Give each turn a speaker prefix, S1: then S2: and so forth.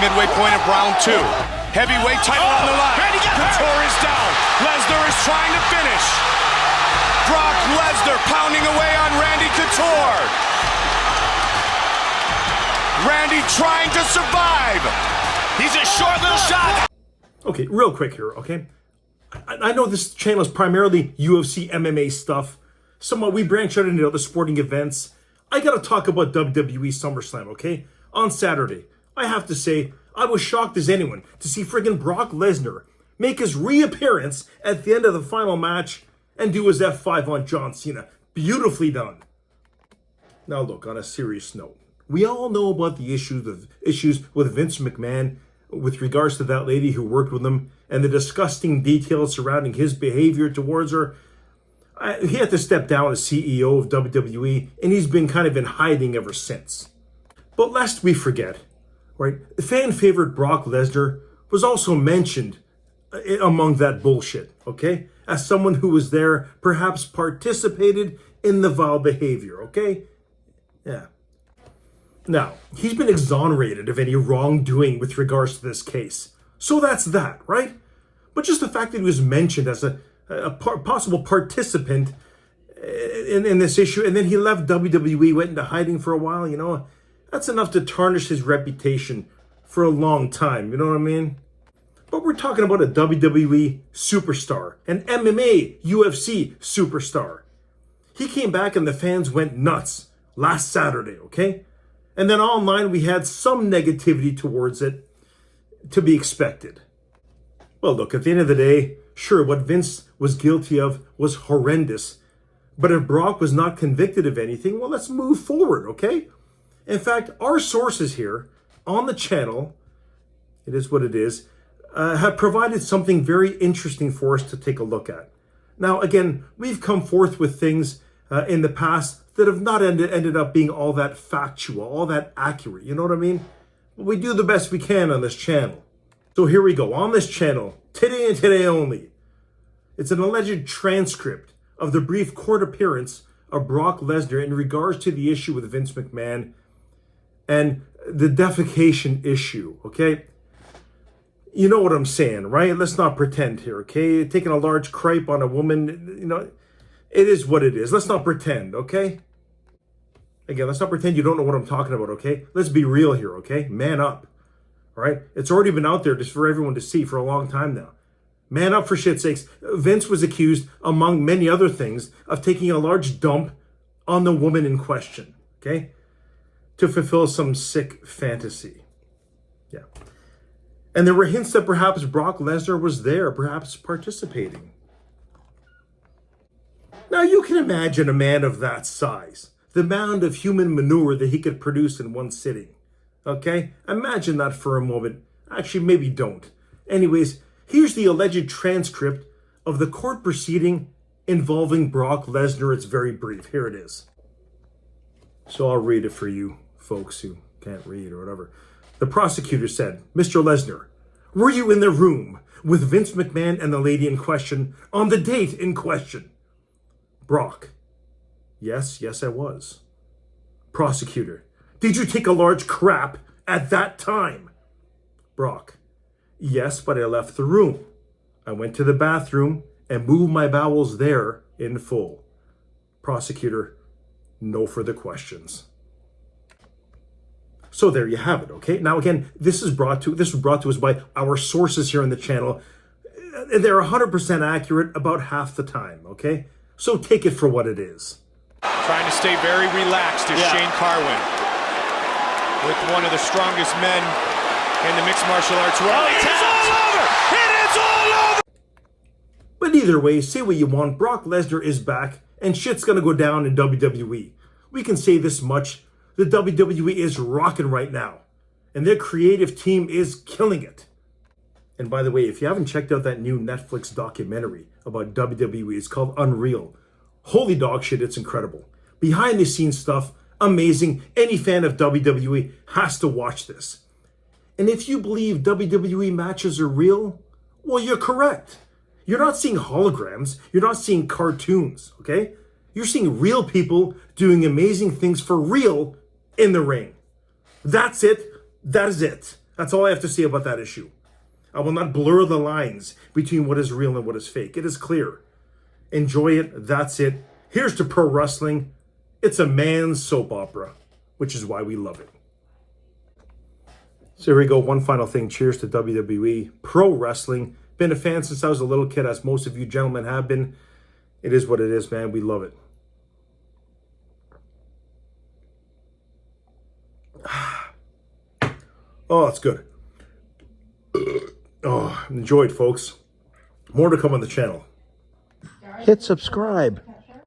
S1: midway point of round 2. Heavyweight title on the line. Couture is down. Lesnar is trying to finish. Brock Lesnar pounding away on Randy Couture. Randy trying to survive. He's a short little shot.
S2: Okay, real quick here, okay? I know this channel is primarily UFC MMA stuff. Somewhat we branch out into other sporting events. I gotta talk about WWE SummerSlam, okay? On Saturday, I have to say, I was shocked as anyone to see friggin' Brock Lesnar make his reappearance at the end of the final match and do his F5 on John Cena. Beautifully done. Now look, on a serious note, we all know about the issues with Vince McMahon with regards to that lady who worked with him and the disgusting details surrounding his behavior towards her. He had to step down as CEO of WWE, and he's been kind of in hiding ever since. But lest we forget, right, the fan favorite Brock Lesnar was also mentioned among that bullshit, okay? As someone who was there, perhaps participated in the vile behavior, okay? Yeah. Now, he's been exonerated of any wrongdoing with regards to this case. So that's that, right? But just the fact that he was mentioned as a possible participant in this issue, and then he left WWE, went into hiding for a while, you know, that's enough to tarnish his reputation for a long time, you know what I mean? But we're talking about a WWE superstar, an MMA UFC superstar. He came back and the fans went nuts last Saturday, okay? And then online we had some negativity towards it, to be expected. Well, look, at the end of the day, sure, what Vince was guilty of was horrendous. But if Brock was not convicted of anything, well, let's move forward, okay? In fact, our sources here on the channel, it is what it is, have provided something very interesting for us to take a look at. Now, again, we've come forth with things in the past that have not ended up being all that factual, all that accurate, you know what I mean? But we do the best we can on this channel. So here we go, on this channel, today and today only. It's an alleged transcript of the brief court appearance of Brock Lesnar in regards to the issue with Vince McMahon and the defecation issue, okay? You know what I'm saying, right? Let's not pretend here, okay? Taking a large cripe on a woman, you know, it is what it is. Let's not pretend, okay? Again, let's not pretend you don't know what I'm talking about, okay? Let's be real here, okay? Man up, all right? It's already been out there just for everyone to see for a long time now. Man up, for shit's sakes. Vince was accused, among many other things, of taking a large dump on the woman in question, okay? To fulfill some sick fantasy. Yeah. And there were hints that perhaps Brock Lesnar was there, perhaps participating. Now you can imagine a man of that size, the mound of human manure that he could produce in one sitting. Okay? Imagine that for a moment. Actually, maybe don't. Anyways, here's the alleged transcript of the court proceeding involving Brock Lesnar. It's very brief. Here it is. So I'll read it for you folks who can't read or whatever. The prosecutor said, Mr. Lesnar, were you in the room with Vince McMahon and the lady in question on the date in question? Brock, yes, I was. Prosecutor, did you take a large crap at that time? Brock, yes, but I left the room. I went to the bathroom and moved my bowels there in full. Prosecutor, no further questions. So there you have it, okay? Now again, this was brought to us by our sources here on the channel. They're 100% accurate about half the time, okay? So take it for what it is.
S1: Trying to stay very relaxed is Shane Carwin. With one of the strongest men in the mixed martial arts world. It is all over! It is all over!
S2: But either way, say what you want, Brock Lesnar is back, and shit's gonna go down in WWE. We can say this much, the WWE is rocking right now, and their creative team is killing it. And by the way, if you haven't checked out that new Netflix documentary about WWE, it's called Unreal. Holy dog shit, it's incredible. Behind the scenes stuff, amazing. Any fan of WWE has to watch this. And if you believe WWE matches are real, well, you're correct. You're not seeing holograms. You're not seeing cartoons, okay? You're seeing real people doing amazing things for real in the ring. That's it. That is it. That's all I have to say about that issue. I will not blur the lines between what is real and what is fake. It is clear. Enjoy it. That's it. Here's to pro wrestling. It's a man's soap opera, which is why we love it. So here we go. One final thing. Cheers to WWE. Pro wrestling. Been a fan since I was a little kid, as most of you gentlemen have been. It is what it is, man. We love it. Oh, it's good. Oh, enjoy it, folks. More to come on the channel.
S3: Hit subscribe.